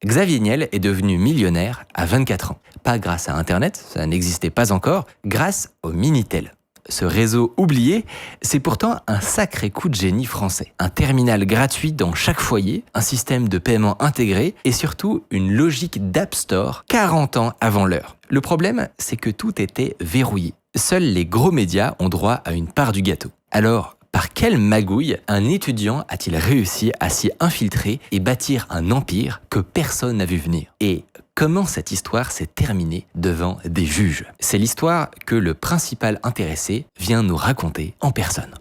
Xavier Niel est devenu millionnaire à 24 ans. Pas grâce à Internet, ça n'existait pas encore, grâce au Minitel. Ce réseau oublié, c'est pourtant un sacré coup de génie français. Un terminal gratuit dans chaque foyer, un système de paiement intégré et surtout une logique d'App Store 40 ans avant l'heure. Le problème, c'est que tout était verrouillé. Seuls les gros médias ont droit à une part du gâteau. Alors, par quelle magouille un étudiant a-t-il réussi à s'y infiltrer et bâtir un empire que personne n'a vu venir ? Et comment cette histoire s'est terminée devant des juges ? C'est l'histoire que le principal intéressé vient nous raconter en personne.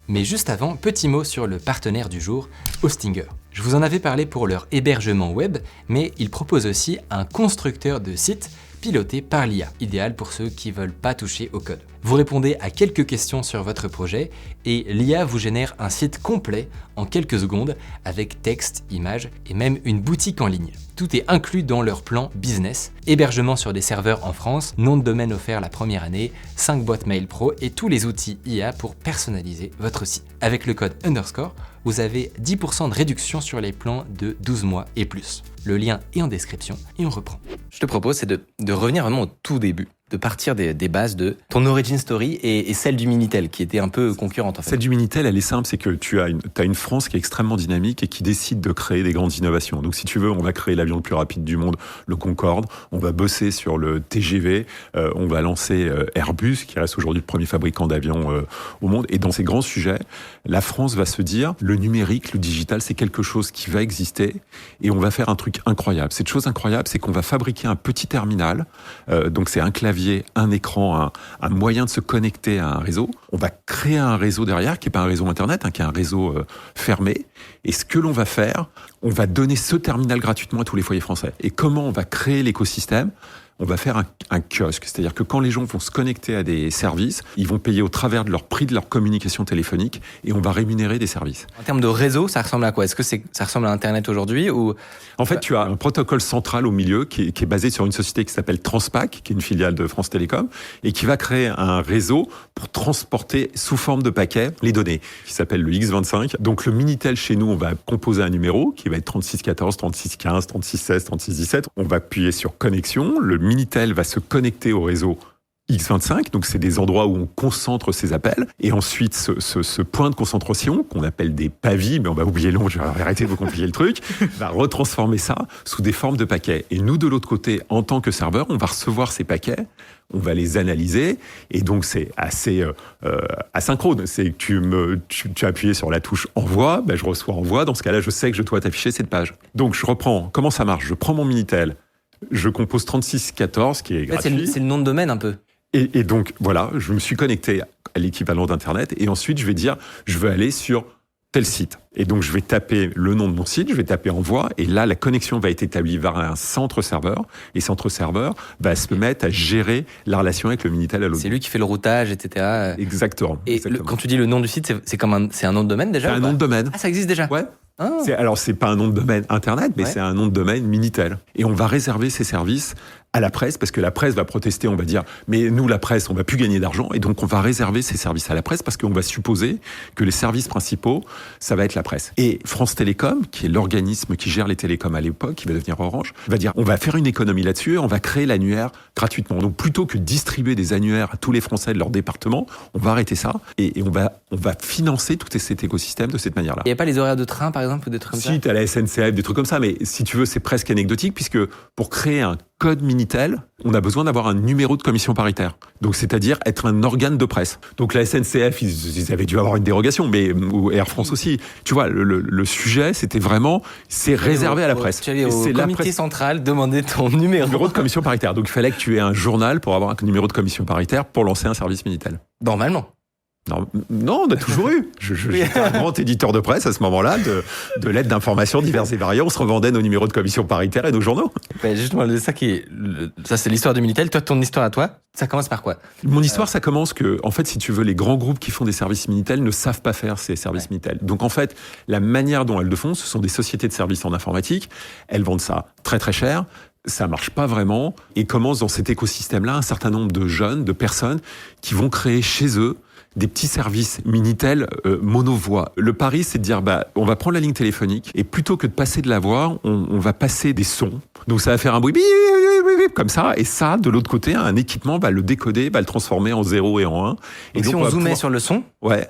Mais juste avant, petit mot sur le partenaire du jour, Hostinger. Je vous en avais parlé pour leur hébergement web, mais ils proposent aussi un constructeur de sites piloté par l'IA, idéal pour ceux qui veulent pas toucher au code. Vous répondez à quelques questions sur votre projet et l'IA vous génère un site complet en quelques secondes avec texte, images et même une boutique en ligne. Tout est inclus dans leur plan business, hébergement sur des serveurs en France, nom de domaine offert la première année, 5 boîtes mail pro et tous les outils IA pour personnaliser votre site. Avec le code _, vous avez 10% de réduction sur les plans de 12 mois et plus. Le lien est en description et on reprend. Je te propose, c'est de revenir vraiment au tout début, de partir des bases de ton origin story et celle du Minitel, qui était un peu concurrente en fait. Celle du Minitel, elle est simple, c'est que tu as une France qui est extrêmement dynamique et qui décide de créer des grandes innovations. Donc si tu veux, on va créer l'avion le plus rapide du monde, le Concorde, on va bosser sur le TGV, on va lancer Airbus, qui reste aujourd'hui le premier fabricant d'avions au monde. Et dans ces grands sujets, la France va se dire, le numérique, le digital, c'est quelque chose qui va exister et on va faire un truc incroyable. Cette chose incroyable, c'est qu'on va fabriquer un petit terminal, donc c'est un clavier, un écran, un moyen de se connecter à un réseau. On va créer un réseau derrière, qui n'est pas un réseau Internet, qui est un réseau fermé. Et ce que l'on va faire, on va donner ce terminal gratuitement à tous les foyers français. Et comment on va créer l'écosystème ? On va faire un kiosque, c'est-à-dire que quand les gens vont se connecter à des services, ils vont payer au travers de leur prix de leur communication téléphonique et on va rémunérer des services. En termes de réseau, ça ressemble à quoi ? Est-ce que ça ressemble à Internet aujourd'hui ou... En fait, tu as un protocole central au milieu qui est basé sur une société qui s'appelle Transpac, qui est une filiale de France Télécom, et qui va créer un réseau pour transporter sous forme de paquets les données, qui s'appelle le X25. Donc le Minitel, chez nous, on va composer un numéro qui va être 3614, 3615, 3616, 3617. On va appuyer sur connexion. Le Minitel va se connecter au réseau X25, donc c'est des endroits où on concentre ces appels, et ensuite ce point de concentration, qu'on appelle des pavis, mais on va oublier le nom, je vais arrêter de vous compliquer le truc, va retransformer ça sous des formes de paquets. Et nous, de l'autre côté, en tant que serveur, on va recevoir ces paquets, on va les analyser, et donc c'est assez asynchrone. C'est que tu as appuyé sur la touche envoi, je reçois envoi, dans ce cas-là, je sais que je dois t'afficher cette page. Donc je reprends, comment ça marche ? Je prends mon Minitel, je compose 3614, qui est gratuit. C'est le nom de domaine un peu. Et donc, voilà, je me suis connecté à l'équivalent d'Internet et ensuite, je vais dire, je veux aller sur tel site. Et donc, je vais taper le nom de mon site, je vais taper envoi et là, la connexion va être établie vers un centre serveur et centre serveur va se mettre à gérer la relation avec le Minitel à l'autre. C'est lui qui fait le routage, etc. Exactement. Et quand tu dis le nom du site, c'est un nom de domaine déjà ? C'est un nom de domaine. Ah, ça existe déjà ? Ouais. Alors, c'est pas un nom de domaine Internet, mais c'est un nom de domaine Minitel. Et on va réserver ces services à la presse, parce que la presse va protester, on va dire, mais nous, la presse, on va plus gagner d'argent, et donc on va réserver ces services à la presse, parce qu'on va supposer que les services principaux, ça va être la presse. Et France Télécom, qui est l'organisme qui gère les télécoms à l'époque, qui va devenir Orange, va dire, on va faire une économie là-dessus, on va créer l'annuaire gratuitement. Donc plutôt que de distribuer des annuaires à tous les Français de leur département, on va arrêter ça, et on va financer tout cet écosystème de cette manière-là. Il n'y a pas les horaires de train, par exemple, ou des trucs comme ça ? Si, t'as la SNCF, des trucs comme ça, mais si tu veux, c'est presque anecdotique, puisque pour créer un code Minitel, on a besoin d'avoir un numéro de commission paritaire. Donc, c'est-à-dire être un organe de presse. Donc, la SNCF, ils avaient dû avoir une dérogation, mais ou Air France aussi. Tu vois, le sujet, c'était vraiment, c'est réservé à la presse. Tu allais au comité central demander ton numéro de commission paritaire. Donc, il fallait que tu aies un journal pour avoir un numéro de commission paritaire pour lancer un service Minitel. Normalement. Non, on a toujours eu. J'étais un grand éditeur de presse à ce moment-là, de lettres d'information diverses et variées. On se revendait nos numéros de commission paritaire et nos journaux. Justement, ça c'est l'histoire du Minitel. Toi, ton histoire à toi, ça commence par quoi ? Mon histoire, ça commence que, en fait, si tu veux, les grands groupes qui font des services Minitel ne savent pas faire ces services Minitel. Donc, en fait, la manière dont elles le font, ce sont des sociétés de services en informatique. Elles vendent ça très très cher. Ça marche pas vraiment. Et commence dans cet écosystème-là un certain nombre de jeunes, de personnes qui vont créer chez eux des petits services Minitel monovoix. Le pari, c'est de dire, on va prendre la ligne téléphonique et plutôt que de passer de la voix, on va passer des sons. Donc ça va faire un bruit comme ça, et ça, de l'autre côté, un équipement va le décoder, va le transformer en 0 et en 1. Et donc si on zoomait sur le son,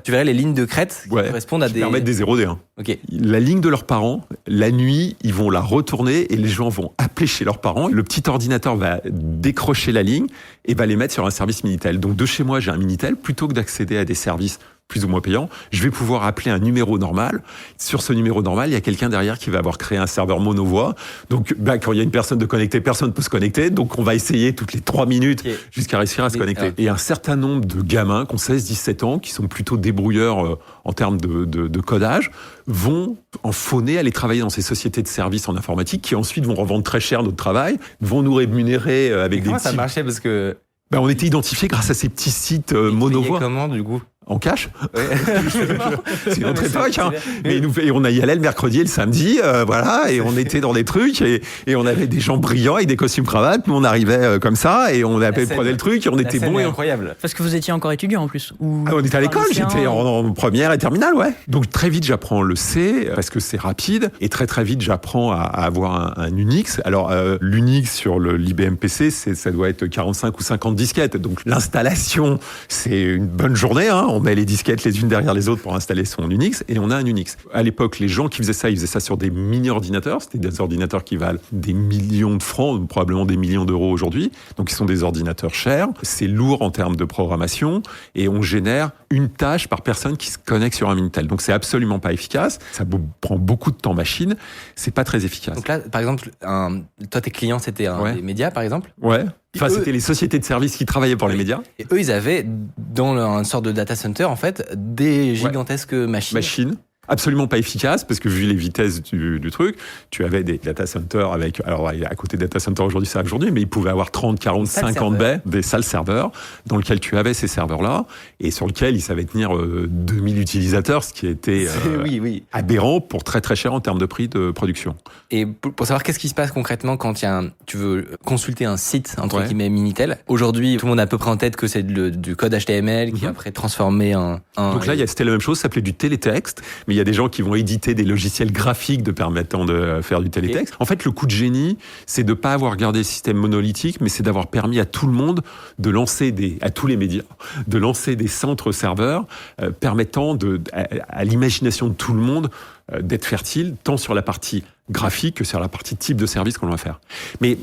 tu verrais les lignes de crête qui correspondent à qui permettent des 0 et des 1. Okay. La ligne de leurs parents, la nuit, ils vont la retourner et les gens vont appeler chez leurs parents. Le petit ordinateur va décrocher la ligne et va les mettre sur un service Minitel. Donc de chez moi, j'ai un Minitel, plutôt que d'accéder à des services plus ou moins payants, je vais pouvoir appeler un numéro normal. Sur ce numéro normal, il y a quelqu'un derrière qui va avoir créé un serveur monovoix. Donc, quand il y a une personne de connectée, personne ne peut se connecter. Donc, on va essayer toutes les 3 minutes jusqu'à réussir à se connecter. Et un certain nombre de gamins qui ont 16-17 ans, qui sont plutôt débrouilleurs en termes de codage, vont en fauner aller travailler dans ces sociétés de services en informatique qui ensuite vont revendre très cher notre travail, vont nous rémunérer avec des... Comment ça marchait parce que... on était identifiés grâce à ces petits sites monovoix. Comment, du coup? En cash. C'est une autre époque. Hein. Mais on y allait le mercredi et le samedi, et on était dans des trucs et on avait des gens brillants avec des costumes cravates. Nous, on arrivait comme ça et on prenait le truc et on était bons. Incroyable. Parce que vous étiez encore étudiant en plus. On était à l'école, j'étais en première et terminale, Donc très vite, j'apprends le C parce que c'est rapide et très très vite, j'apprends à avoir un Unix. Alors l'Unix sur l'IBM PC, ça doit être 45 ou 50 disquettes. Donc l'installation, c'est une bonne journée. On met les disquettes les unes derrière les autres pour installer son Unix et on a un Unix. À l'époque, les gens qui faisaient ça, ils faisaient ça sur des mini-ordinateurs. C'était des ordinateurs qui valent des millions de francs, probablement des millions d'euros aujourd'hui. Donc, ils sont des ordinateurs chers. C'est lourd en termes de programmation et on génère une tâche par personne qui se connecte sur un Minitel. Donc, c'est absolument pas efficace. Ça prend beaucoup de temps machine. C'est pas très efficace. Donc là, par exemple, toi, tes clients, c'était des médias, par exemple? Ouais. Enfin, c'était les sociétés de services qui travaillaient pour les médias. Et eux, ils avaient, dans une sorte de data center, en fait, des gigantesques machines. Absolument pas efficace, parce que vu les vitesses du truc, tu avais des data centers avec, alors à côté des data centers aujourd'hui, c'est aujourd'hui, mais ils pouvaient avoir 30, 40, 50 baies, des salles serveurs, dans lesquelles tu avais ces serveurs-là, et sur lesquels ils savaient tenir 2000 utilisateurs, ce qui était aberrant pour très très cher en termes de prix de production. Et pour savoir qu'est-ce qui se passe concrètement quand tu veux consulter un site, entre guillemets, Minitel. Aujourd'hui, tout le monde a à peu près en tête que c'est du code HTML qui est après transformé en... Donc là, c'était la même chose, ça s'appelait du télétexte, mais il y a des gens qui vont éditer des logiciels graphiques permettant de faire du télétexte. En fait, le coup de génie, c'est de pas avoir gardé le système monolithique, mais c'est d'avoir permis à tout le monde de lancer à tous les médias, de lancer des centres serveurs permettant à l'imagination de tout le monde d'être fertile, tant sur la partie graphique que sur la partie type de service qu'on va faire. Mais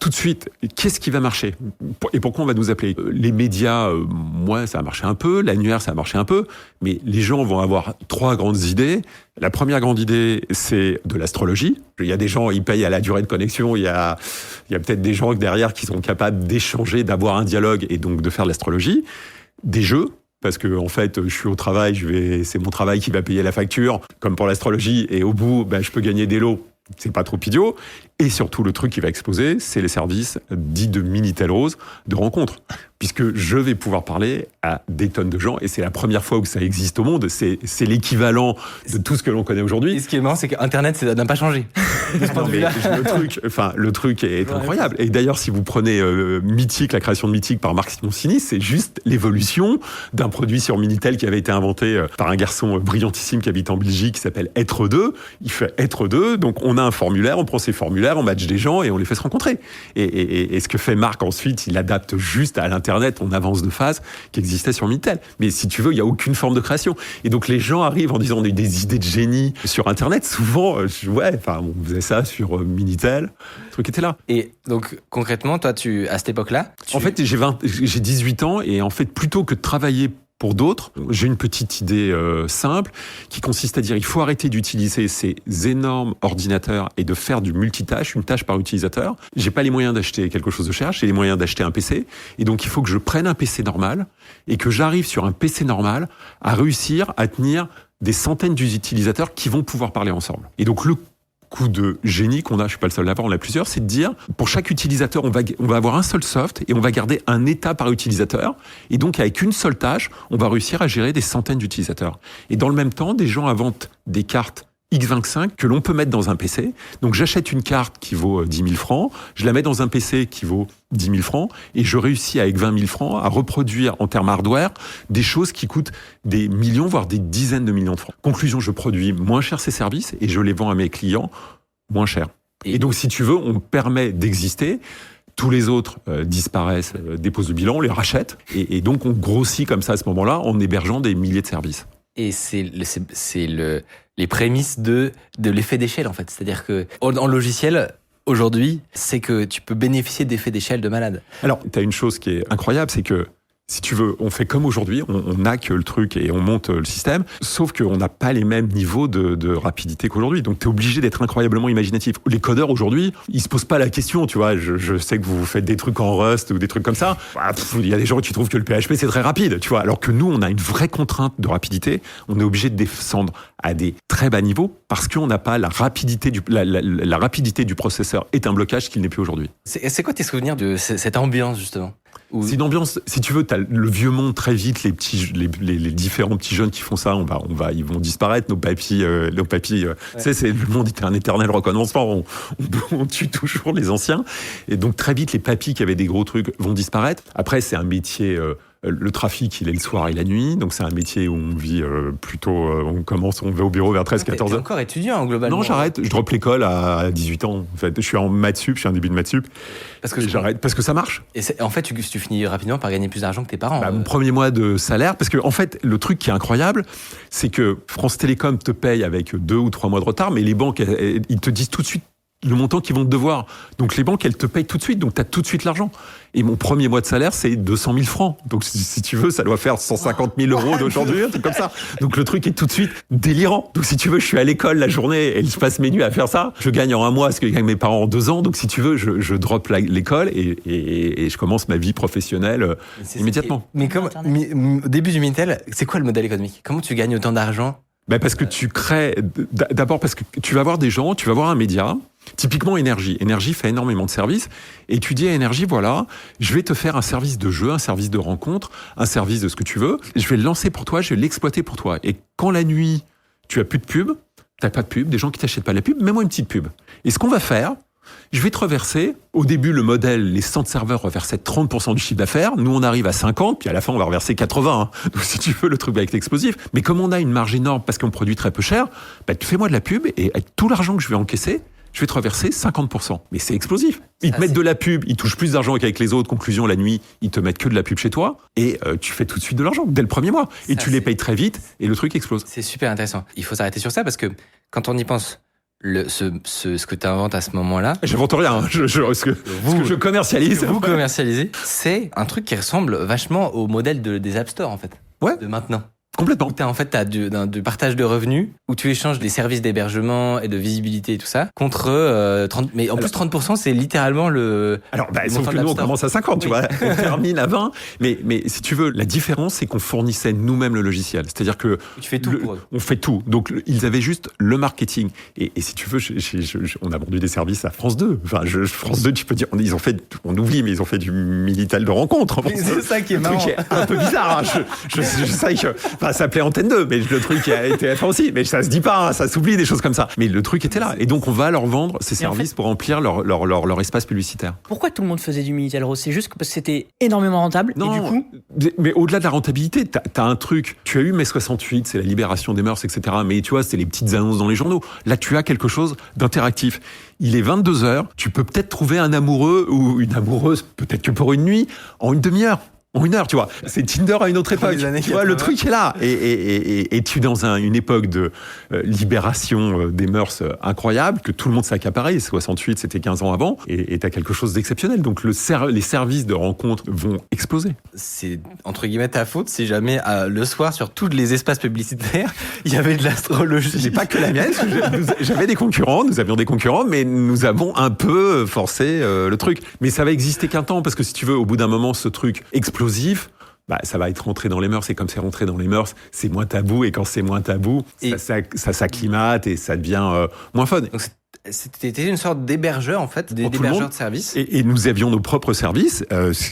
tout de suite, qu'est-ce qui va marcher? Et pourquoi on va nous appeler? Les médias, moi, ça a marché un peu. L'annuaire, ça a marché un peu. Mais les gens vont avoir 3 grandes idées. La première grande idée, c'est de l'astrologie. Il y a des gens, ils payent à la durée de connexion. Il y a peut-être des gens derrière qui sont capables d'échanger, d'avoir un dialogue et donc de faire de l'astrologie. Des jeux. Parce que en fait, je suis au travail, c'est mon travail qui va payer la facture, comme pour l'astrologie. Et au bout, je peux gagner des lots. C'est pas trop idiot. Et surtout, le truc qui va exploser, c'est les services dits de Minitel Rose, de rencontres. Puisque je vais pouvoir parler à des tonnes de gens, et c'est la première fois où ça existe au monde. C'est l'équivalent de tout ce que l'on connaît aujourd'hui. Et ce qui est marrant, c'est qu'Internet, ça n'a pas changé. Non, mais le truc est incroyable. Et d'ailleurs, si vous prenez Mythique, la création de Mythique par Marc Simoncini, c'est juste l'évolution d'un produit sur Minitel qui avait été inventé par un garçon brillantissime qui habite en Belgique, qui s'appelle Être 2. Il fait Être 2, donc on a un formulaire, on prend ces formulaires, on match des gens et on les fait se rencontrer. Et ce que fait Marc ensuite, il adapte juste à l'Internet, on avance de phase qui existait sur Minitel. Mais si tu veux, il n'y a aucune forme de création. Et donc les gens arrivent en disant on a eu des idées de génie sur Internet. Souvent, on faisait ça sur Minitel, le truc était là. Et donc concrètement, toi, à cette époque-là, En fait, j'ai 18 ans et en fait, plutôt que de travailler pour d'autres, j'ai une petite idée simple qui consiste à dire il faut arrêter d'utiliser ces énormes ordinateurs et de faire du multitâche, une tâche par utilisateur. J'ai pas les moyens d'acheter quelque chose de cher, j'ai les moyens d'acheter un PC et donc il faut que je prenne un PC normal et que j'arrive sur un PC normal à réussir à tenir des centaines d'utilisateurs qui vont pouvoir parler ensemble. Et donc le coup de génie qu'on a, je suis pas le seul à l'avoir, on a plusieurs, c'est de dire, pour chaque utilisateur, on va avoir un seul soft et on va garder un état par utilisateur. Et donc, avec une seule tâche, on va réussir à gérer des centaines d'utilisateurs. Et dans le même temps, des gens inventent des cartes X25 que l'on peut mettre dans un PC. Donc j'achète une carte qui vaut 10 000 francs, je la mets dans un PC qui vaut 10 000 francs et je réussis avec 20 000 francs à reproduire en termes hardware des choses qui coûtent des millions, voire des dizaines de millions de francs. Conclusion, je produis moins cher ces services et je les vends à mes clients moins cher. Et donc si tu veux, on permet d'exister. Tous les autres disparaissent, déposent le bilan, on les rachète. Et donc, on grossit comme ça à ce moment-là en hébergeant des milliers de services. Et c'est les prémices de l'effet d'échelle, en fait. C'est-à-dire que en logiciel, aujourd'hui, c'est que tu peux bénéficier d'effets d'échelle de malade. Alors, tu as une chose qui est incroyable, c'est que si tu veux, on fait comme aujourd'hui, on hack le truc et on monte le système, sauf qu'on n'a pas les mêmes niveaux de rapidité qu'aujourd'hui. Donc, tu es obligé d'être incroyablement imaginatif. Les codeurs, aujourd'hui, ils se posent pas la question, tu vois. Je sais que vous faites des trucs en Rust ou des trucs comme ça. Il y a des gens qui trouvent que le PHP, c'est très rapide, tu vois. Alors que nous, on a une vraie contrainte de rapidité. On est obligé de descendre à des très bas niveaux parce qu'on n'a pas la rapidité la rapidité du processeur est un blocage qu'il n'est plus aujourd'hui. C'est quoi tes souvenirs de cette ambiance, justement? C'est une ambiance, si tu veux, t'as le vieux monde très vite, les différents petits jeunes qui font ça, ils vont disparaître, nos papis, ouais. Tu sais, c'est le monde était un éternel recommencement, on tue toujours les anciens, et donc très vite les papis qui avaient des gros trucs vont disparaître. Après, c'est un métier, le trafic, il est le soir et la nuit, donc c'est un métier où on vit plutôt, on va au bureau vers 13-14 heures. T'es encore étudiant, globalement. Non, j'arrête, je drop l'école à 18 ans, en fait. Je suis en maths sup, je suis en début de maths sup. J'arrête, parce que ça marche. Et en fait, tu finis rapidement par gagner plus d'argent que tes parents. Mon premier mois de salaire, parce que en fait, le truc qui est incroyable, c'est que France Télécom te paye avec 2 ou 3 mois de retard, mais les banques, ils te disent tout de suite le montant qu'ils vont te devoir. Donc les banques, elles te payent tout de suite, donc tu as tout de suite l'argent. Et mon premier mois de salaire, c'est 200 000 francs. Donc si tu veux, ça doit faire 150 000 euros d'aujourd'hui, un truc comme ça. Donc le truc est tout de suite délirant. Donc si tu veux, je suis à l'école la journée et je passe mes nuits à faire ça. Je gagne en un mois ce que gagnent mes parents en 2 ans. Donc si tu veux, je drop l'école et je commence ma vie professionnelle immédiatement. Mais au début du Minitel, c'est quoi le modèle économique? Comment tu gagnes autant d'argent? Parce que tu crées... D'abord parce que tu vas voir des gens, tu vas voir un média... Typiquement Énergie. Énergie fait énormément de services. Et tu dis à Énergie, voilà, je vais te faire un service de jeu, un service de rencontre, un service de ce que tu veux. Je vais le lancer pour toi, je vais l'exploiter pour toi. Et quand la nuit, tu as plus de pub, t'as pas de pub, des gens qui t'achètent pas la pub, mets-moi une petite pub. Et ce qu'on va faire, je vais te reverser, au début, le modèle, les centres serveurs reversaient 30% du chiffre d'affaires. Nous, on arrive à 50, puis à la fin, on va reverser 80. Hein. Donc, si tu veux, le truc va être explosif. Mais comme on a une marge énorme parce qu'on produit très peu cher, fais-moi de la pub et avec tout l'argent que je vais encaisser, je vais te reverser 50%. Mais c'est explosif. Ils te mettent de la pub, ils touchent plus d'argent qu'avec les autres. Conclusion, la nuit, ils te mettent que de la pub chez toi et tu fais tout de suite de l'argent dès le premier mois. Et tu les payes très vite et le truc explose. C'est super intéressant. Il faut s'arrêter sur ça parce que quand on y pense, ce que tu inventes à ce moment-là... J'invente rien. Ce que je commercialise. Vous commercialisez, c'est un truc qui ressemble vachement au modèle des App Store, en fait. Ouais. De maintenant. Complètement. Où t'as du partage de revenus, où tu échanges des services d'hébergement et de visibilité et tout ça, contre 30, mais en plus 30%, c'est littéralement le... Alors, sauf que nous, on commence à 50, tu vois. On termine à 20. Mais si tu veux, la différence, c'est qu'on fournissait nous-mêmes le logiciel. C'est-à-dire que... Tu fais tout pour eux. On fait tout. Donc, ils avaient juste le marketing. Et si tu veux, on a vendu des services à France 2. Enfin, France 2, tu peux dire, on oublie, mais ils ont fait du Minitel de rencontre. C'est ça qui est marrant. C'est un peu bizarre. Je sais que... ça s'appelait Antenne 2, mais le truc a été TF1 aussi, mais ça se dit pas, hein, ça s'oublie des choses comme ça. Mais le truc était là, et donc on va leur vendre ces services pour remplir leur espace publicitaire. Pourquoi tout le monde faisait du Minitel Rose? C'est juste parce que c'était énormément rentable. Non, et du coup... mais au-delà de la rentabilité, t'as un truc. Tu as eu mai 68, c'est la libération des mœurs, etc. Mais tu vois, c'est les petites annonces dans les journaux. Là, tu as quelque chose d'interactif. Il est 22h, tu peux peut-être trouver un amoureux ou une amoureuse, peut-être que pour une nuit, en une demi-heure. En 1 heure, tu vois. C'est Tinder à une autre époque. Tu vois, le truc est là. Et tu es dans une époque de libération des mœurs incroyable, que tout le monde s'est accaparé. 68, c'était 15 ans avant. Et tu as quelque chose d'exceptionnel. Donc, les services de rencontre vont exploser. C'est, entre guillemets, ta faute si jamais, le soir, sur tous les espaces publicitaires, il y avait de l'astrologie. C'est pas que la mienne. J'avais des concurrents, nous avions des concurrents, mais nous avons un peu forcé le truc. Mais ça va exister qu'un temps, parce que si tu veux, au bout d'un moment, ce truc explosif, ça va être rentré dans les mœurs. Et comme c'est rentré dans les mœurs, c'est moins tabou. Et quand c'est moins tabou, ça s'acclimate et ça devient moins fun. Donc C'était une sorte d'hébergeur, en fait, d'hébergeur de services. Et nous avions nos propres services.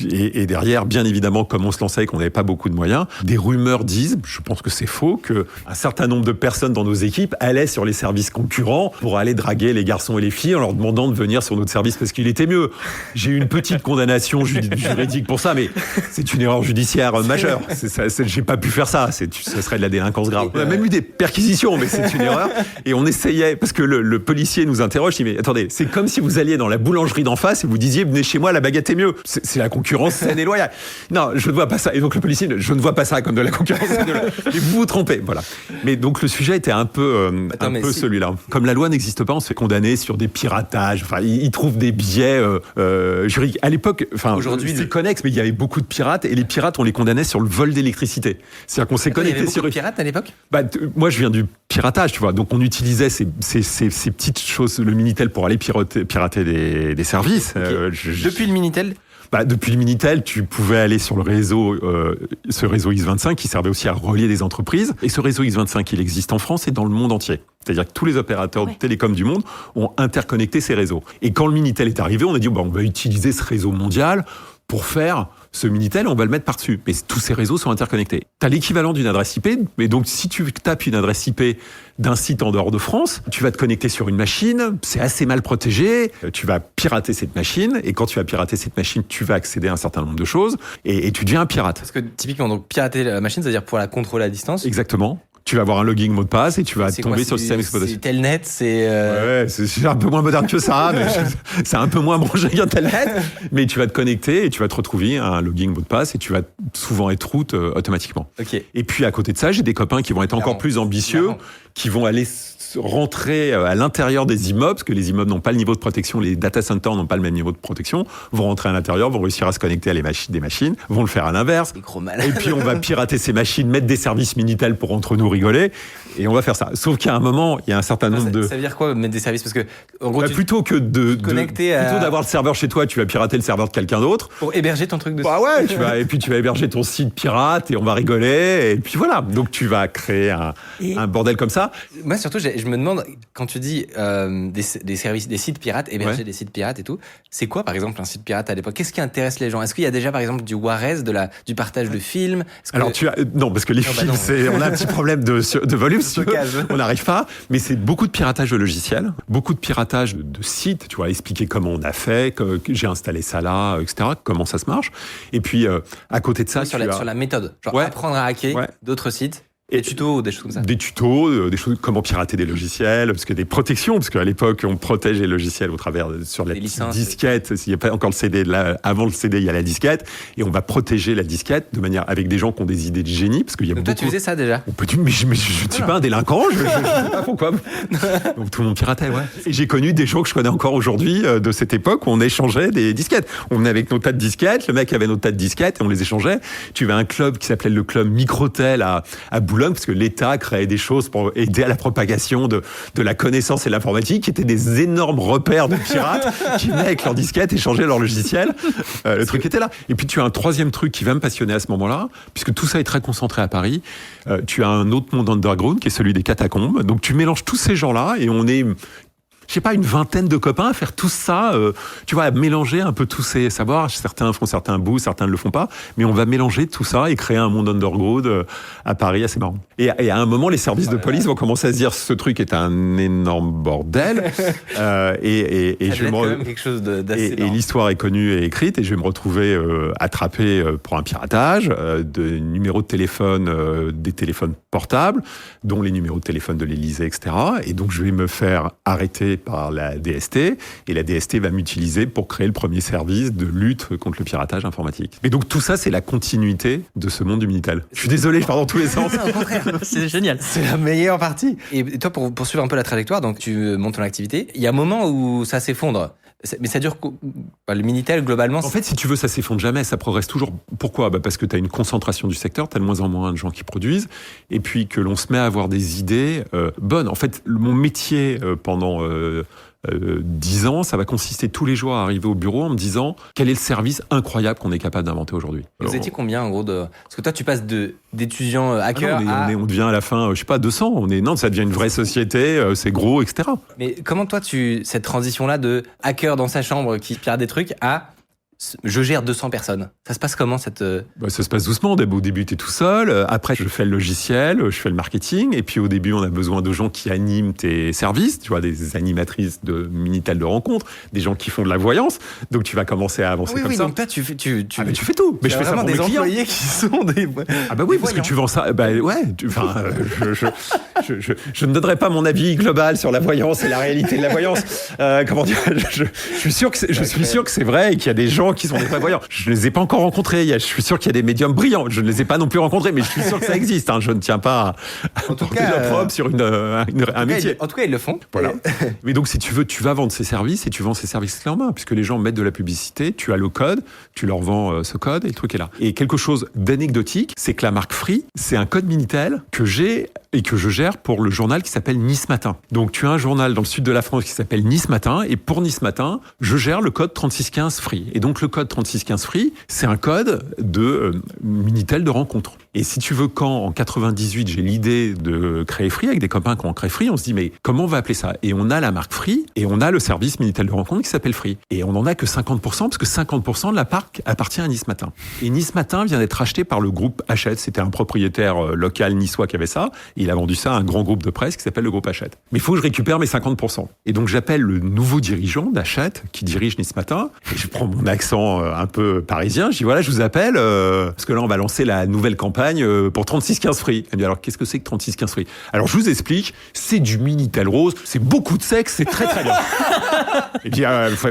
Et derrière, bien évidemment, comme on se lançait et qu'on n'avait pas beaucoup de moyens, des rumeurs disent, je pense que c'est faux, qu'un certain nombre de personnes dans nos équipes allaient sur les services concurrents pour aller draguer les garçons et les filles en leur demandant de venir sur notre service parce qu'il était mieux. J'ai eu une petite condamnation juridique pour ça, mais c'est une erreur judiciaire majeure. J'ai pas pu faire ça. Ça serait de la délinquance grave. On a même eu des perquisitions, mais c'est une erreur. Et on essayait, parce que le policier nous interroge, il dit, mais attendez, c'est comme si vous alliez dans la boulangerie d'en face et vous disiez, venez chez moi, la baguette est mieux. C'est la concurrence saine et loyale. Non, je ne vois pas ça. Et donc le policier, je ne vois pas ça comme de la concurrence saine et loyale. Et vous vous trompez, voilà. Mais donc le sujet était un peu celui-là. Comme la loi n'existe pas, on se fait condamner sur des piratages. Enfin, ils trouvent des biais juridiques. À l'époque, enfin, aujourd'hui, c'est connexe, mais il y avait beaucoup de pirates et les pirates, on les condamnait sur le vol d'électricité. C'est-à-dire qu'on s'est connecté sur... Il y avait beaucoup de pirates à l'époque ? Moi, je viens du piratage, tu vois. Donc on utilisait ces petites choses, le Minitel, pour aller pirater des services. Okay. Depuis le Minitel ? Depuis le Minitel, tu pouvais aller sur le réseau, ce réseau X25 qui servait aussi à relier des entreprises. Et ce réseau X25, il existe en France et dans le monde entier. C'est-à-dire que tous les opérateurs de télécom du monde ont interconnecté ces réseaux. Et quand le Minitel est arrivé, on a dit, on va utiliser ce réseau mondial pour faire ce Minitel, on va le mettre par-dessus. Mais tous ces réseaux sont interconnectés. Tu as l'équivalent d'une adresse IP, mais donc si tu tapes une adresse IP d'un site en dehors de France, tu vas te connecter sur une machine, c'est assez mal protégé, tu vas pirater cette machine, et quand tu vas pirater cette machine, tu vas accéder à un certain nombre de choses, et tu deviens un pirate. Parce que typiquement, donc, pirater la machine, c'est-à-dire pouvoir la contrôler à distance. Exactement. Tu vas avoir un login mot de passe et tu vas tomber sur le système d'exploitation. C'est Telnet, c'est... Ouais, c'est un peu moins moderne que ça, mais c'est un peu moins branché qu'un Telnet. Mais tu vas te connecter et tu vas te retrouver un login mot de passe et tu vas souvent être route automatiquement. Okay. Et puis à côté de ça, j'ai des copains qui vont être encore plus ambitieux, qui vont aller rentrer à l'intérieur des immeubles, parce que les immeubles n'ont pas le niveau de protection, les data centers n'ont pas le même niveau de protection, vont rentrer à l'intérieur, vont réussir à se connecter à des machines, vont le faire à l'inverse. Et puis on va pirater ces machines, mettre des services Minitel pour entre nous rigoler, et on va faire ça. Sauf qu'à un moment, il y a un certain nombre de... Ça veut dire quoi, mettre des services ? Parce que, en gros, plutôt que plutôt d'avoir le serveur chez toi, tu vas pirater le serveur de quelqu'un d'autre. Pour héberger ton truc dessus. Et puis tu vas héberger ton site pirate, et on va rigoler, et puis voilà. Donc tu vas créer un bordel comme ça. Moi, surtout, je me demande, quand tu dis des services, des sites pirates, héberger des sites pirates et tout, c'est quoi, par exemple, un site pirate à l'époque ? Qu'est-ce qui intéresse les gens ? Est-ce qu'il y a déjà, par exemple, du Juarez, du partage de films ? Alors, non, parce que les films, on a un petit problème de volume, on n'arrive pas, mais c'est beaucoup de piratage de logiciels, beaucoup de piratage de sites, tu vois, expliquer comment on a fait, que j'ai installé ça là, etc., comment ça se marche. Et puis, à côté de ça... sur la méthode, genre apprendre à hacker d'autres sites. Des tutos, des choses comme ça. Des tutos, des choses, comment pirater des logiciels, parce que des protections, parce qu'à l'époque, on protège les logiciels au travers, sur la disquette. Il n'y a pas encore le CD, là, avant le CD, il y a la disquette, et on va protéger la disquette de manière, avec des gens qui ont des idées de génie, parce qu'il y a beaucoup... Toi, tu faisais ça déjà? Mais je ne suis pas un délinquant, je ne sais pas pourquoi. Donc tout le monde piratait, Et j'ai connu des gens que je connais encore aujourd'hui, de cette époque, où on échangeait des disquettes. On venait avec nos tas de disquettes, le mec avait nos tas de disquettes, et on les échangeait. Tu avais un club qui s'appelait le club Microtel à Boulogne, parce que l'État créait des choses pour aider à la propagation de la connaissance et de l'informatique, qui étaient des énormes repères de pirates qui venaient avec leurs disquettes échanger leurs logiciels. Le truc était là. Et puis tu as un troisième truc qui va me passionner à ce moment-là, puisque tout ça est très concentré à Paris. Tu as un autre monde underground qui est celui des catacombes. Donc tu mélanges tous ces gens-là et on est... je sais pas, une vingtaine de copains à faire tout ça, tu vois, à mélanger un peu tous ces savoirs. Certains font certains bouts, certains ne le font pas, mais on va mélanger tout ça et créer un monde underground à Paris assez marrant. Et à un moment, les services de police vont commencer à se dire ce truc est un énorme bordel. Et quelque chose d'assez et l'histoire est connue et écrite, et je vais me retrouver attrapé pour un piratage de numéros de téléphone, des téléphones portables, dont les numéros de téléphone de l'Élysée, etc. Et donc je vais me faire arrêter par la DST, et la DST va m'utiliser pour créer le premier service de lutte contre le piratage informatique. Et donc tout ça, c'est la continuité de ce monde du Minitel. Je suis désolé, je pars dans tous les sens. Au contraire, c'est génial. C'est la meilleure partie. Et toi, pour poursuivre un peu la trajectoire, donc tu montes ton activité, il y a un moment où ça s'effondre. Mais ça dure... Le Minitel, globalement... En fait, si tu veux, ça s'effondre jamais, ça progresse toujours. Pourquoi ? Parce que tu as une concentration du secteur, tu as de moins en moins de gens qui produisent, et puis que l'on se met à avoir des idées bonnes. En fait, mon métier pendant 10 ans, ça va consister tous les jours à arriver au bureau en me disant quel est le service incroyable qu'on est capable d'inventer aujourd'hui. Vous étiez combien en gros Parce que toi tu passes d'étudiants hackers on devient à la fin, je sais pas, 200. Non, ça devient une vraie société, c'est gros, etc. Mais comment toi cette transition-là de hacker dans sa chambre qui pirate des trucs à je gère 200 personnes. Ça se passe comment cette... Ça se passe doucement. Au début, tu es tout seul. Après, je fais le logiciel, je fais le marketing. Et puis au début, on a besoin de gens qui animent tes services. Tu vois, des animatrices de Minitel de rencontres, des gens qui font de la voyance. Donc tu vas commencer à avancer comme ça. Donc toi, tu fais tout. Mais je fais ça pour des mes clients. Employés qui sont des... Ah bah oui, parce que tu vends ça. Bah ouais. Je ne donnerai pas mon avis global sur la voyance et la réalité de la voyance. Comment dire je suis sûr que c'est vrai et qu'il y a des gens qui sont des vrais voyants. Je ne les ai pas encore rencontrés. Je suis sûr qu'il y a des médiums brillants. Je ne les ai pas non plus rencontrés, mais je suis sûr que ça existe. Je ne tiens pas à porter l'opprobre sur un métier. En tout cas, ils le font. Voilà. Mais donc, si tu veux, tu vas vendre ces services et tu vends ces services clés en main, puisque les gens mettent de la publicité, tu as le code, tu leur vends ce code et le truc est là. Et quelque chose d'anecdotique, c'est que la marque Free, c'est un code Minitel que j'ai et que je gère pour le journal qui s'appelle Nice Matin. Donc, tu as un journal dans le sud de la France qui s'appelle Nice Matin et pour Nice Matin, je gère le code 3615 Free. Et donc, le code 3615 Free, c'est un code de Minitel de rencontre. Et si tu veux, quand en 98, j'ai l'idée de créer Free avec des copains qui ont créé Free, on se dit mais comment on va appeler ça ? Et on a la marque Free et on a le service Minitel de rencontre qui s'appelle Free. Et on n'en a que 50% parce que 50% de la parc appartient à Nice Matin. Et Nice Matin vient d'être acheté par le groupe Hachette. C'était un propriétaire local niçois qui avait ça. Et il a vendu ça à un grand groupe de presse qui s'appelle le groupe Hachette. Mais il faut que je récupère mes 50%. Et donc j'appelle le nouveau dirigeant d'Hachette qui dirige Nice Matin. Et je prends mon accent un peu parisien. Je dis voilà, je vous appelle parce que là on va lancer la nouvelle campagne pour 3615 Free. Elle me dit alors qu'est-ce que c'est que 3615 Free ? Alors je vous explique, c'est du Minitel rose, c'est beaucoup de sexe, c'est très très bien. Et puis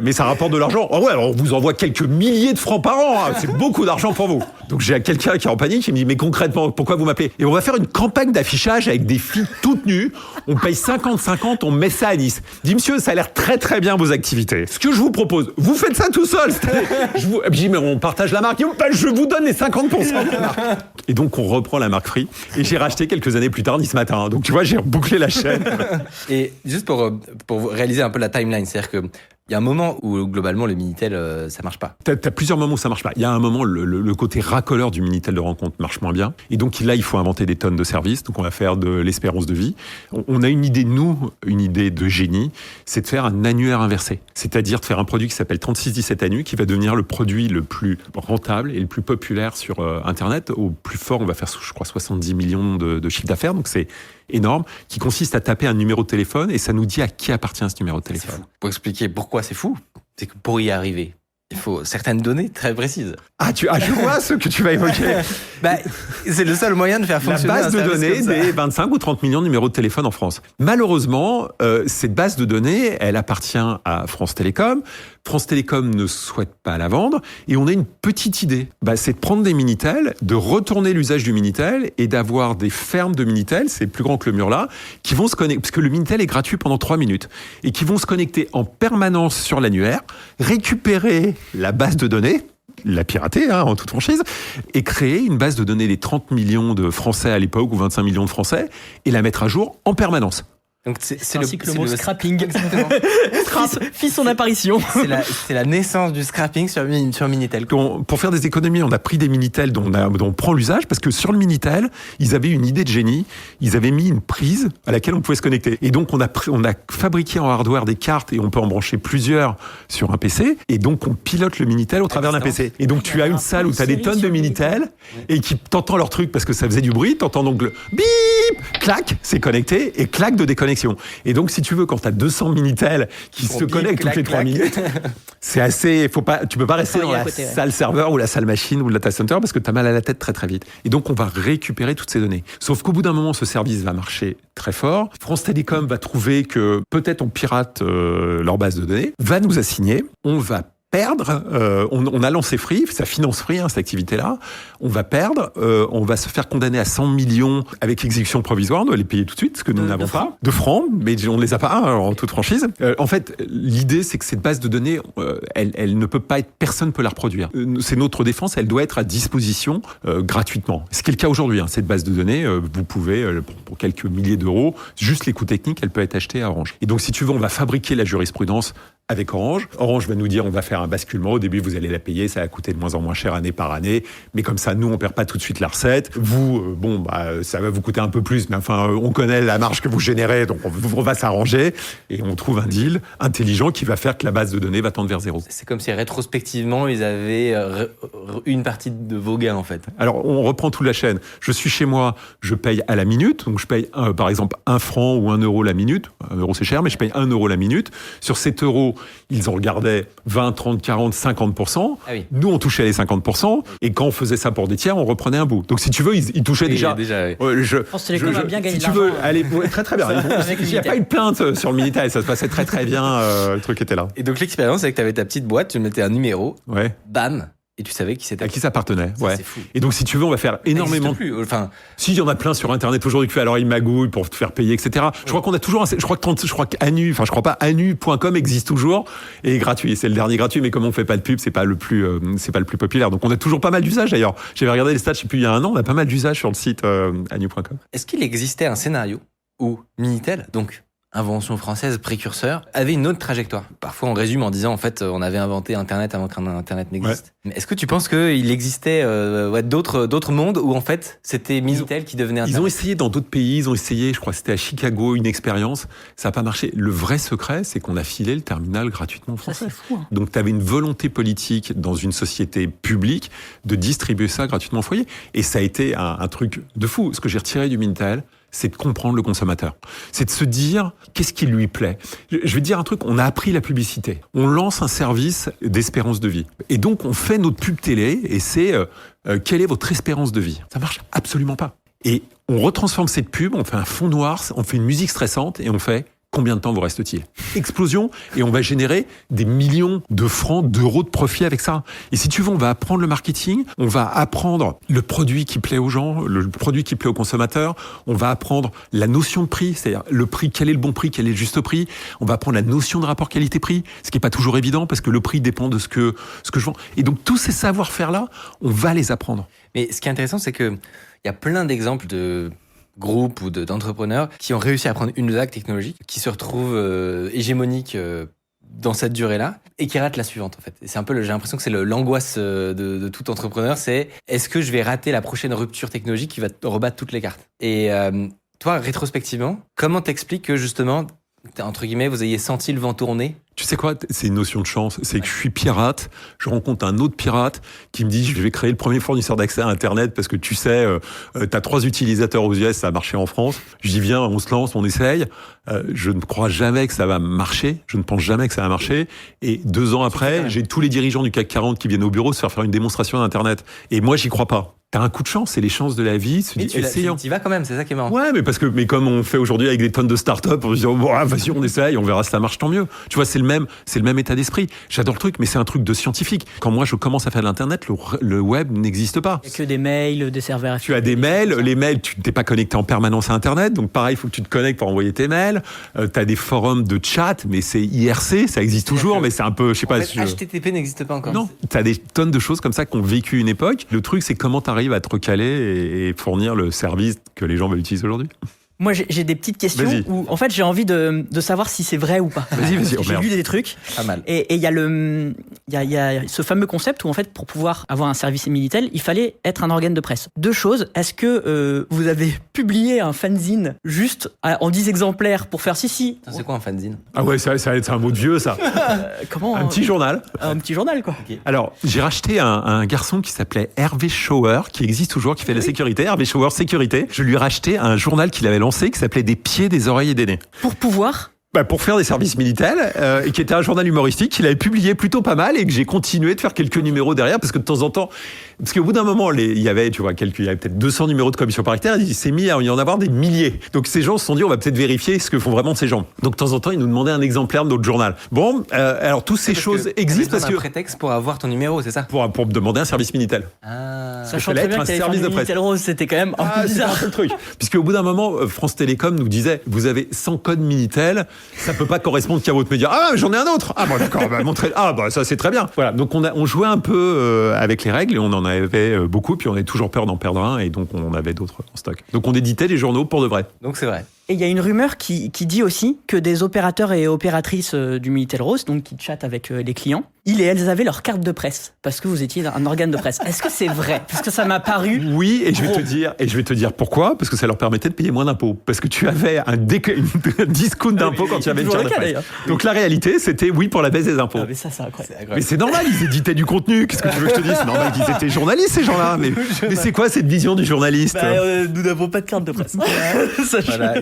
mais ça rapporte de l'argent. Oh ouais, alors on vous envoie quelques milliers de francs par an, c'est beaucoup d'argent pour vous. Donc j'ai quelqu'un qui est en panique, qui me dit mais concrètement, pourquoi vous m'appelez ? Et on va faire une campagne d'affichage avec des filles toutes nues, on paye 50-50, on met ça à Nice. Dis monsieur, ça a l'air très très bien vos activités. Ce que je vous propose, vous faites ça tout seul. Je dis mais on partage la marque. Je vous donne les 50% de la marque. Et donc on reprend la marque Free et j'ai racheté quelques années plus tard Nice Matin. Donc tu vois, j'ai rebouclé la chaîne. Et juste pour réaliser un peu la timeline, c'est-à-dire que il y a un moment où globalement le Minitel ça marche pas. T'as plusieurs moments où ça marche pas. Il y a un moment le côté racoleur du Minitel de rencontre marche moins bien et donc là il faut inventer des tonnes de services. Donc on va faire de l'espérance de vie. On a une idée de génie, c'est de faire un annuaire inversé. C'est-à-dire de faire un produit qui s'appelle 3617 Annu qui va devenir le produit le plus rentable et le plus populaire sur Internet. Au plus fort, on va faire je crois 70 millions de chiffre d'affaires. Donc c'est énorme, qui consiste à taper un numéro de téléphone et ça nous dit à qui appartient ce numéro de téléphone. Pour expliquer pourquoi c'est fou, c'est que pour y arriver, il faut certaines données très précises. Je vois ce que tu vas évoquer. C'est le seul moyen de faire fonctionner la base de données des 25 ou 30 millions de numéros de téléphone en France. Malheureusement, cette base de données, elle appartient à France Télécom. France Télécom ne souhaite pas la vendre et on a une petite idée. C'est de prendre des Minitel, de retourner l'usage du Minitel et d'avoir des fermes de Minitel, c'est plus grand que le mur là, qui vont se connecter, parce que le Minitel est gratuit pendant 3 minutes, et qui vont se connecter en permanence sur l'annuaire, récupérer la base de données, la pirater en toute franchise, et créer une base de données des 30 millions de Français à l'époque, ou 25 millions de Français, et la mettre à jour en permanence. Donc c'est le mot scrapping fit son apparition. C'est la naissance du scrapping sur Minitel. Pour faire des économies, on a pris des Minitel dont on prend l'usage parce que sur le Minitel, ils avaient une idée de génie. Ils avaient mis une prise à laquelle on pouvait se connecter. Et donc on a fabriqué en hardware des cartes et on peut en brancher plusieurs sur un PC. Et donc on pilote le Minitel au travers d'un PC. Et donc tu as une salle où tu as des tonnes de Minitel et qui t'entends leur truc parce que ça faisait du bruit. T'entends donc le bip, clac, c'est connecté et clac de déconnexion. Et donc, si tu veux, quand tu as 200 Minitel qui se connectent toutes les 3 minutes, c'est assez. Tu peux pas rester dans la salle serveur ou la salle machine ou le data center parce que tu as mal à la tête très très vite. Et donc, on va récupérer toutes ces données. Sauf qu'au bout d'un moment, ce service va marcher très fort. France Télécom va trouver que peut-être on pirate leur base de données, va nous assigner, on va perdre, on a lancé Free, ça finance Free, cette activité-là, on va perdre, on va se faire condamner à 100 millions avec exécution provisoire, on doit les payer tout de suite, ce que nous n'avons pas, de francs, mais on ne les a pas, en toute franchise. En fait, l'idée, c'est que cette base de données, elle ne peut pas être, personne ne peut la reproduire. C'est notre défense, elle doit être à disposition gratuitement. Ce qui est le cas aujourd'hui, cette base de données, vous pouvez, pour quelques milliers d'euros, juste les coûts techniques, elle peut être achetée à Orange. Et donc, si tu veux, on va fabriquer la jurisprudence avec Orange. Orange va nous dire on va faire un basculement. Au début, vous allez la payer, ça va coûter de moins en moins cher année par année. Mais comme ça, nous, on perd pas tout de suite la recette. Vous, ça va vous coûter un peu plus, mais enfin, on connaît la marge que vous générez, donc on va s'arranger et on trouve un deal intelligent qui va faire que la base de données va tendre vers zéro. C'est comme si rétrospectivement, ils avaient une partie de vos gains, en fait. Alors, on reprend toute la chaîne. Je suis chez moi, je paye à la minute. Donc, je paye, par exemple, 1 franc ou 1 euro la minute. 1 euro, c'est cher, mais je paye 1 euro la minute. Sur 7 euros, ils en regardaient 20, 30, 40, 50%. Ah oui. Nous, on touchait les 50%. Et quand on faisait ça pour des tiers, on reprenait un bout. Donc, si tu veux, ils touchaient déjà. Oui. France Télécom a bien gagné si tu veux, allez, très très bien. Il n'y a pas eu de plainte sur le Minitel. Ça se passait très très bien. Le truc était là. Et donc, l'expérience, c'est que tu avais ta petite boîte, tu mettais un numéro. Ouais. Bam. Et tu savais qui c'était. À qui ça appartenait, ouais. C'est fou. Et donc, si tu veux, on va faire énormément. Plus. Enfin, si, il y en a plein sur Internet aujourd'hui qui fait alors ils magouillent pour te faire payer, etc. Je crois qu'on a toujours, je crois que anu.com existe toujours et est gratuit. C'est le dernier gratuit, mais comme on fait pas de pub, c'est pas le plus populaire. Donc, on a toujours pas mal d'usages d'ailleurs. J'avais regardé les stats, je sais plus, il y a un an, on a pas mal d'usages sur le site anu.com. Est-ce qu'il existait un scénario où Minitel, donc invention française, précurseur, avait une autre trajectoire? Parfois, on résume en disant, en fait, on avait inventé Internet avant qu'Internet n'existe. Ouais. Mais est-ce que tu penses qu'il existait d'autres mondes où, en fait, c'était Minitel qui devenait Internet? Ils ont essayé dans d'autres pays, je crois que c'était à Chicago, une expérience. Ça n'a pas marché. Le vrai secret, c'est qu'on a filé le terminal gratuitement français. Ça, c'est fou, hein. Donc, tu avais une volonté politique dans une société publique de distribuer ça gratuitement au foyer. Et ça a été un truc de fou. Ce que j'ai retiré du Minitel, c'est de comprendre le consommateur. C'est de se dire, qu'est-ce qui lui plaît? Je vais te dire un truc, on a appris la publicité. On lance un service d'espérance de vie. Et donc, on fait notre pub télé et c'est, quelle est votre espérance de vie? Ça marche absolument pas. Et on retransforme cette pub, on fait un fond noir, on fait une musique stressante et on fait, combien de temps vous reste-t-il? Explosion, et on va générer des millions de francs, d'euros de profit avec ça. Et si tu veux, on va apprendre le marketing, on va apprendre le produit qui plaît aux gens, le produit qui plaît aux consommateurs, on va apprendre la notion de prix, c'est-à-dire le prix, quel est le bon prix, quel est le juste prix, on va apprendre la notion de rapport qualité-prix, ce qui n'est pas toujours évident parce que le prix dépend de ce que je vends. Et donc tous ces savoir-faire-là, on va les apprendre. Mais ce qui est intéressant, c'est qu'il y a plein d'exemples de groupes ou d'entrepreneurs qui ont réussi à prendre une vague technologique, qui se retrouvent hégémoniques dans cette durée-là et qui ratent la suivante en fait. Et c'est un peu, j'ai l'impression que c'est l'angoisse de tout entrepreneur, c'est est-ce que je vais rater la prochaine rupture technologique qui va rebattre toutes les cartes? Et toi, rétrospectivement, comment t'expliques que justement, entre guillemets, vous ayez senti le vent tourner? Tu sais quoi, c'est une notion de chance. C'est que je suis pirate, je rencontre un autre pirate qui me dit je vais créer le premier fournisseur d'accès à Internet parce que tu sais, t'as 3 utilisateurs aux US, ça a marché en France. Je dis viens, on se lance, on essaye. Je ne crois jamais que ça va marcher. Je ne pense jamais que ça va marcher. Et 2 ans après, j'ai tous les dirigeants du CAC 40 qui viennent au bureau se faire une démonstration d'Internet. Et moi, j'y crois pas. T'as un coup de chance, c'est les chances de la vie. Mais tu y vas quand même, c'est ça qui est marrant. Ouais, mais comme on fait aujourd'hui avec des tonnes de startups, on se dit bon, vas-y, on essaye, on verra si ça marche, tant mieux. Tu vois, c'est le même état d'esprit. J'adore le truc, mais c'est un truc de scientifique. Quand moi je commence à faire de l'internet, le web n'existe pas. Il y a que des mails, des serveurs. Tu as des mails, les mails, tu t'es pas connecté en permanence à Internet, donc pareil, il faut que tu te connectes pour envoyer tes mails. T'as des forums de chat, mais c'est IRC, ça existe toujours, mais c'est un peu, je sais pas. HTTP n'existe pas encore. Non, t'as des tonnes de choses comme ça qui ont vécu une époque. Le truc, c'est comment t'arrives à te recaler et fournir le service que les gens veulent utiliser aujourd'hui. Moi, j'ai des petites questions où, en fait, j'ai envie de savoir si c'est vrai ou pas. Vas-y, j'ai lu des trucs. Pas mal. Et il y a ce fameux concept où, en fait, pour pouvoir avoir un service Minitel, il fallait être un organe de presse. 2 choses. Est-ce que vous avez publié un fanzine juste en 10 exemplaires pour faire si? C'est quoi un fanzine? Ah ouais, c'est un mot de vieux, ça. Comment? Un petit journal. Un petit journal, quoi. Okay. Alors, j'ai racheté un garçon qui s'appelait Hervé Schauer, qui existe toujours, qui fait de la sécurité. Hervé Schauer Sécurité. Je lui ai racheté un journal qu'il avait lancé qui s'appelait Des pieds, des oreilles et des nez. Pour pouvoir Pour faire des services Minitel, et qui était un journal humoristique qu'il avait publié plutôt pas mal et que j'ai continué de faire quelques numéros derrière parce que de temps en temps, parce qu'au bout d'un moment, il y avait peut-être 200 numéros de commission paritaire, il s'est mis à y en avoir des milliers. Donc ces gens se sont dit, on va peut-être vérifier ce que font vraiment ces gens. Donc de temps en temps, ils nous demandaient un exemplaire de notre journal. Bon, alors toutes ces choses existent parce que... un prétexte pour avoir ton numéro, c'est ça? Pour me demander un service Minitel. Sachant très bien que service de presse. Minitel Rose, c'était quand même un peu bizarre. C'est un truc. Puisque au bout d'un moment, France Télécom nous disait, vous avez 100 codes Minitel, ça peut pas correspondre qu'à votre média. Ah, j'en ai un autre. Ah bon, d'accord, montrez. Ah bah ça c'est très bien. Voilà, donc on jouait un peu avec les règles et on en avait beaucoup, puis on avait toujours peur d'en perdre un et donc on en avait d'autres en stock. Donc on éditait les journaux pour de vrai. Donc c'est vrai. Et il y a une rumeur qui dit aussi que des opérateurs et opératrices du Minitel Rose, donc qui chattent avec les clients, ils et elles avaient leur carte de presse parce que vous étiez un organe de presse. Est-ce que c'est vrai? Parce que ça m'a paru. Oui, et je vais te dire pourquoi. Parce que ça leur permettait de payer moins d'impôts. Parce que tu avais un discount d'impôts quand tu avais une carte de presse. Donc la réalité, c'était oui pour la baisse des impôts. Ah, mais ça, c'est incroyable. Mais c'est normal, ils éditaient du contenu. Qu'est-ce que tu veux que je te dise? C'est normal qu'ils étaient journalistes, ces gens-là. Mais c'est quoi cette vision du journaliste? Nous n'avons pas de carte de presse. Voilà,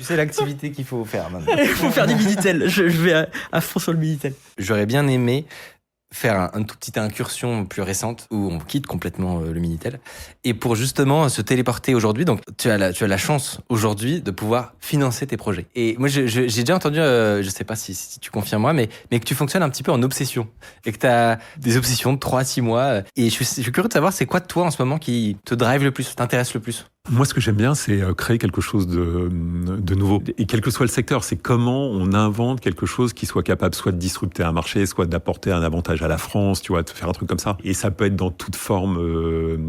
c'est l'activité qu'il faut faire maintenant. Il faut faire du Minitel. Je vais à fond sur le Minitel. J'aurais bien aimé faire une toute petite incursion plus récente où on quitte complètement le Minitel et pour justement se téléporter aujourd'hui. Donc tu as la chance aujourd'hui de pouvoir financer tes projets. Et moi j'ai déjà entendu, je sais pas si tu confirmes moi, mais que tu fonctionnes un petit peu en obsession et que tu as des obsessions de 3 à 6 mois. Et je suis curieux de savoir c'est quoi toi en ce moment qui te drive le plus, t'intéresse le plus? Moi, ce que j'aime bien, c'est créer quelque chose de nouveau. Et quel que soit le secteur, c'est comment on invente quelque chose qui soit capable soit de disrupter un marché, soit d'apporter un avantage à la France, tu vois, de faire un truc comme ça. Et ça peut être dans toute forme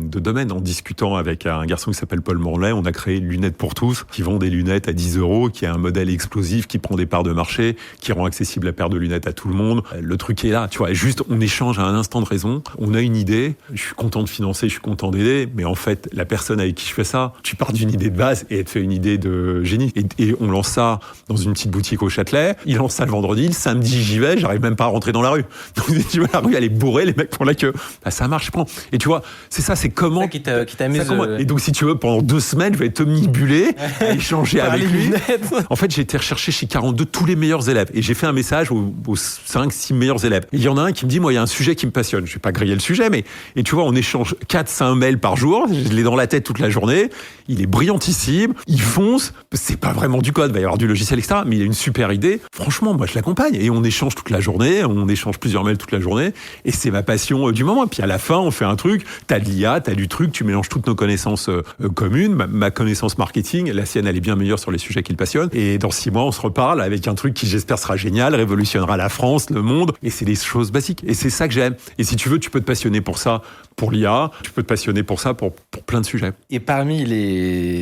de domaine. En discutant avec un garçon qui s'appelle Paul Morlaix, on a créé Lunettes pour tous, qui vend des lunettes à 10 €, qui est un modèle explosif, qui prend des parts de marché, qui rend accessible la paire de lunettes à tout le monde. Le truc est là, tu vois. Juste, on échange à un instant de raison. On a une idée. Je suis content de financer, je suis content d'aider. Mais en fait, la personne avec qui je fais ça, tu pars d'une idée de base et elle te fait une idée de génie. Et on lance ça dans une petite boutique au Châtelet. Il lance ça le vendredi. Le samedi, j'y vais. J'arrive même pas à rentrer dans la rue. Donc, tu vois, la rue, elle est bourrée. Les mecs font la queue. Bah, ça marche, je prends. Et tu vois, c'est ça, c'est comment. C'est ça qui t'amuse. Et donc, si tu veux, pendant 2 semaines, je vais être omnibuler, à échanger avec lui. En fait, j'ai été rechercher chez 42 tous les meilleurs élèves. Et j'ai fait un message aux 5-6 meilleurs élèves. Et il y en a un qui me dit, moi, il y a un sujet qui me passionne. Je vais pas griller le sujet, mais, et tu vois, on échange 4-5 mails par jour. Je l'ai dans la tête toute la journée. Il est brillantissime, il fonce, c'est pas vraiment du code, il va y avoir du logiciel, etc. Mais il a une super idée. Franchement, moi, je l'accompagne. Et on échange toute la journée, on échange plusieurs mails toute la journée. Et c'est ma passion du moment. Et puis à la fin, on fait un truc, t'as de l'IA, t'as du truc, tu mélanges toutes nos connaissances communes. Ma connaissance marketing, la sienne, elle est bien meilleure sur les sujets qui le passionnent. Et dans 6 mois, on se reparle avec un truc qui, j'espère, sera génial, révolutionnera la France, le monde. Et c'est des choses basiques. Et c'est ça que j'aime. Et si tu veux, tu peux te passionner pour ça, pour l'IA. Tu peux te passionner pour ça, pour plein de sujets. Et parmi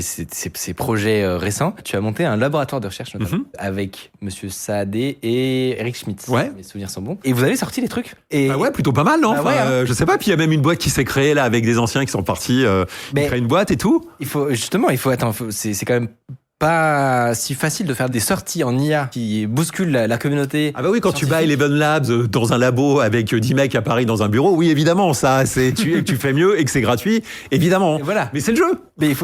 ces projets récents, tu as monté un laboratoire de recherche notamment, avec Monsieur Saadé et Eric Schmidt. Ouais. Mes souvenirs sont bons. Et vous avez sorti les trucs. Et... Bah ouais, plutôt pas mal, non? Bah ouais, hein. Je sais pas. Puis il y a même une boîte qui s'est créée là avec des anciens qui sont partis créer une boîte et tout. C'est quand même pas si facile de faire des sorties en IA qui bousculent la communauté. Ah bah oui, quand tu bats Eleven Labs dans un labo avec 10 mecs à Paris dans un bureau, oui, évidemment, ça, c'est tu fais mieux et que c'est gratuit, évidemment. Et voilà. Mais c'est le jeu. Mais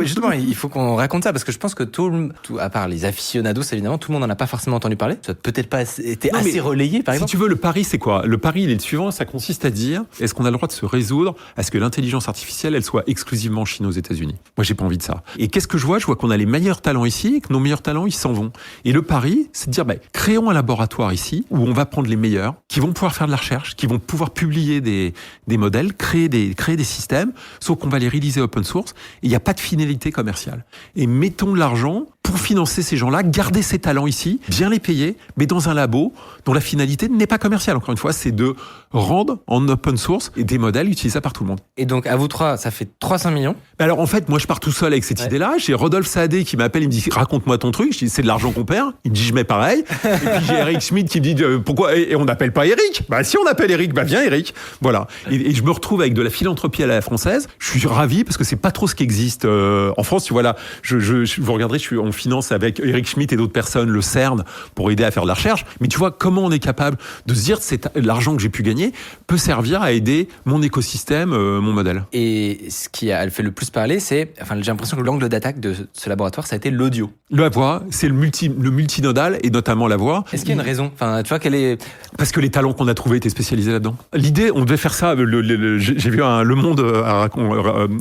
il faut qu'on raconte ça parce que je pense que tout à part les aficionados, évidemment, tout le monde n'en a pas forcément entendu parler. Ça a peut-être pas été assez relayé, par exemple. Si tu veux, le pari, c'est quoi? Le pari, il est le suivant. Ça consiste à dire, est-ce qu'on a le droit de se résoudre à ce que l'intelligence artificielle, elle soit exclusivement en Chine aux États-Unis? Moi, j'ai pas envie de ça. Et qu'est-ce que je vois? Je vois qu'on a les meilleurs talents ici et que nos meilleurs talents, ils s'en vont. Et le pari, c'est de dire, créons un laboratoire ici où on va prendre les meilleurs, qui vont pouvoir faire de la recherche, qui vont pouvoir publier des modèles, créer des systèmes, sauf qu'on va les réaliser open source. Et il n'y a pas de finalité commerciale. Et mettons de l'argent pour financer ces gens-là, garder ces talents ici, bien les payer, mais dans un labo dont la finalité n'est pas commerciale. Encore une fois, c'est de rendre en open source et des modèles utilisables par tout le monde. Et donc, à vous trois, ça fait 300 millions. Alors, en fait, moi, je pars tout seul avec cette idée-là. J'ai Rodolphe Saadé qui m'appelle, il me dit, raconte-moi ton truc. Je dis, c'est de l'argent qu'on perd. Il me dit, je mets pareil. Et puis, j'ai Eric Schmidt qui me dit, pourquoi, et on n'appelle pas Eric? Bah, si on appelle Eric, viens Eric. Voilà. Et je me retrouve avec de la philanthropie à la française. Je suis ravi parce que c'est pas trop ce qui existe, en France. Tu vois là, vous regarderez, on finance avec Eric Schmidt et d'autres personnes le CERN pour aider à faire de la recherche. Mais tu vois, comment on est capable de se dire l'argent que j'ai pu gagner peut servir à aider mon écosystème, mon modèle. Et ce qui a fait le plus parler, c'est, enfin, j'ai l'impression que l'angle d'attaque de ce laboratoire, ça a été l'audio. La voix, c'est le multinodal et notamment la voix. Est-ce qu'il y a une raison? Enfin, tu vois, quelle est... Parce que les talents qu'on a trouvés étaient spécialisés là-dedans. L'idée, on devait faire ça. J'ai vu Le Monde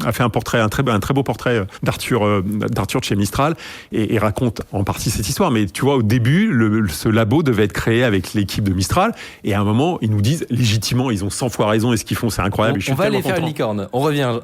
a fait un très beau portrait d'Arthur de chez Mistral et raconte en partie cette histoire. Mais tu vois, au début, ce labo devait être créé avec l'équipe de Mistral. Et à un moment, ils nous disent légitimement, ils ont 100 fois raison et ce qu'ils font, c'est incroyable. On va aller faire une licorne. On revient.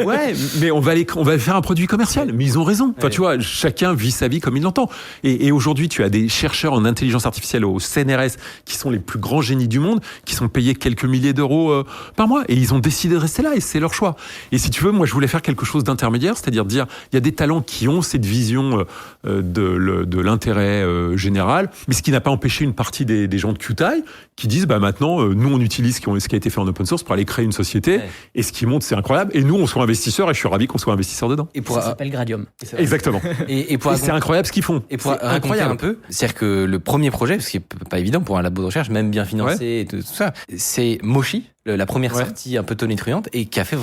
Ouais, mais on va faire un produit commercial. Mais ils ont raison. Enfin, tu vois, chacun vit sa vie comme il l'entend. Et aujourd'hui, tu as des chercheurs en intelligence artificielle au CNRS qui sont les plus grands génies du monde, qui sont payés quelques milliers d'euros par mois. Et ils ont décidé de rester là et c'est leur choix. Et si tu veux, moi, je voulais faire quelque chose d'intermédiaire, c'est-à-dire dire, il y a des talents qui ont cette vision de l'intérêt général, mais ce qui n'a pas empêché une partie des gens de QTI qui disent, bah maintenant, nous, on utilise ce qui a été fait en open source pour aller créer une société. Et ce qui monte, c'est incroyable. Et nous, on soit investisseurs et je suis ravi qu'on soit investisseurs dedans. Et ça s'appelle Gradium. Exactement. Et c'est incroyable ce qu'ils font. Et pour raconter un peu, c'est-à-dire que le premier projet, parce qu'il n'est pas évident pour un labo de recherche, même bien financé et tout ça, c'est Moshi, la première sortie un peu tonitruante et qui a fait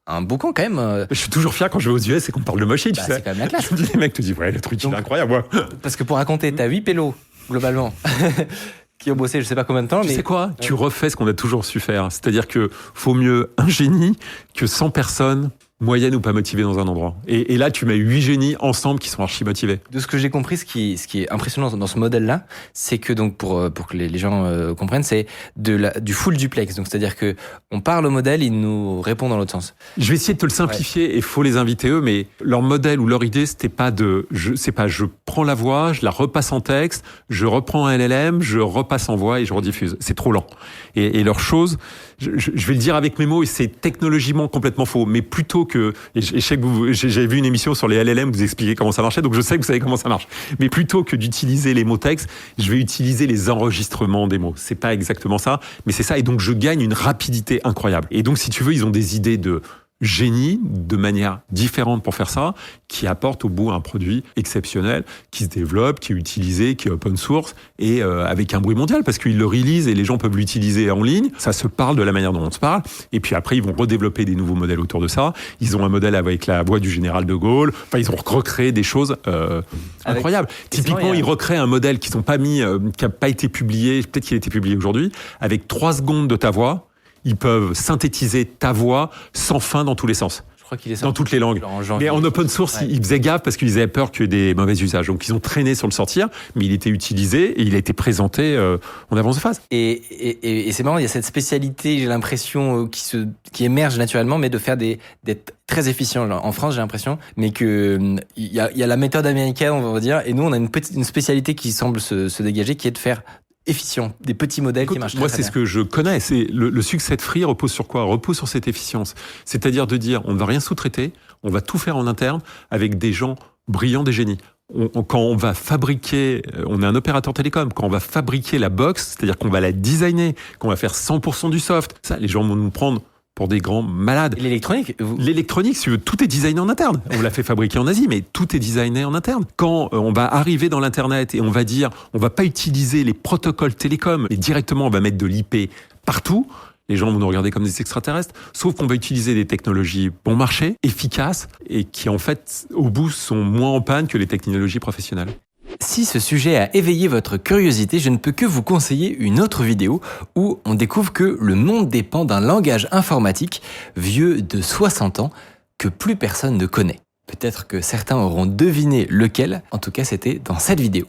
un boucan quand même. Je suis toujours fier quand je vais aux US et qu'on parle de Moshi, tu sais. C'est quand même la classe. Les mecs te disent, ouais, le truc, il est incroyable. Ouais. Parce que pour raconter, t'as 8 pélos, globalement. Qui ont bossé je sais pas combien de temps. Tu sais quoi ? Tu refais ce qu'on a toujours su faire. C'est-à-dire que faut mieux un génie que 100 personnes moyennes ou pas motivées dans un endroit. Et là, tu mets 8 génies ensemble qui sont archi motivés. De ce que j'ai compris, ce qui est impressionnant dans ce modèle-là, c'est que donc pour que les gens comprennent, c'est du full duplex. Donc c'est-à-dire que on parle au modèle, il nous répond dans l'autre sens. Je vais essayer de te le simplifier et faut les inviter eux, mais leur modèle ou leur idée, c'était pas je prends la voix, je la repasse en texte, je reprends un LLM, je repasse en voix et je rediffuse. C'est trop lent. Et leur chose, je vais le dire avec mes mots, et c'est technologiquement complètement faux, mais plutôt que, et je sais que j'avais vu une émission sur les LLM, vous expliquez comment ça marchait, donc je sais que vous savez comment ça marche. Mais plutôt que d'utiliser les mots textes, je vais utiliser les enregistrements des mots. C'est pas exactement ça, mais c'est ça. Et donc je gagne une rapidité incroyable. Et donc si tu veux, ils ont des idées de génie de manière différente pour faire ça, qui apporte au bout un produit exceptionnel, qui se développe, qui est utilisé, qui est open source et avec un bruit mondial parce qu'ils le release et les gens peuvent l'utiliser en ligne. Ça se parle de la manière dont on se parle. Et puis après, ils vont redévelopper des nouveaux modèles autour de ça. Ils ont un modèle avec la voix du général de Gaulle. Enfin, ils ont recréé des choses incroyables. Typiquement, ils recréent un modèle qui n'a pas été publié, peut-être qu'il a été publié aujourd'hui, avec 3 secondes de ta voix. Ils peuvent synthétiser ta voix sans fin dans tous les sens. Je crois qu'il est dans toutes les langues. Mais en open source, ils faisaient gaffe parce qu'ils avaient peur qu'il y ait des mauvais usages. Donc ils ont traîné sur le sortir, mais il était utilisé et il a été présenté en avance de phase. Et c'est marrant, il y a cette spécialité, j'ai l'impression, qui émerge naturellement, mais de faire d'être très efficient. En France, j'ai l'impression, mais que il y a la méthode américaine, on va dire, et nous, on a une spécialité qui semble se dégager, qui est de faire efficient, des petits modèles qui marchent très, moi, très c'est bien. Ce que je connais. C'est le succès de Free repose sur quoi ? Repose sur cette efficience. C'est-à-dire de dire, on ne va rien sous-traiter, on va tout faire en interne avec des gens brillants, des génies. Quand on va fabriquer, on est un opérateur télécom, quand on va fabriquer la box, c'est-à-dire qu'on va la designer, qu'on va faire 100% du soft, ça, les gens vont nous prendre pour des grands malades. Et l'électronique L'électronique, si tu veux, tout est designé en interne. On l'a fait fabriquer en Asie, mais tout est designé en interne. Quand on va arriver dans l'Internet et on va dire, on va pas utiliser les protocoles télécoms et directement on va mettre de l'IP partout, les gens vont nous regarder comme des extraterrestres, sauf qu'on va utiliser des technologies bon marché, efficaces, et qui en fait, au bout, sont moins en panne que les technologies professionnelles. Si ce sujet a éveillé votre curiosité, je ne peux que vous conseiller une autre vidéo où on découvre que le monde dépend d'un langage informatique vieux de 60 ans que plus personne ne connaît. Peut-être que certains auront deviné lequel, en tout cas c'était dans cette vidéo.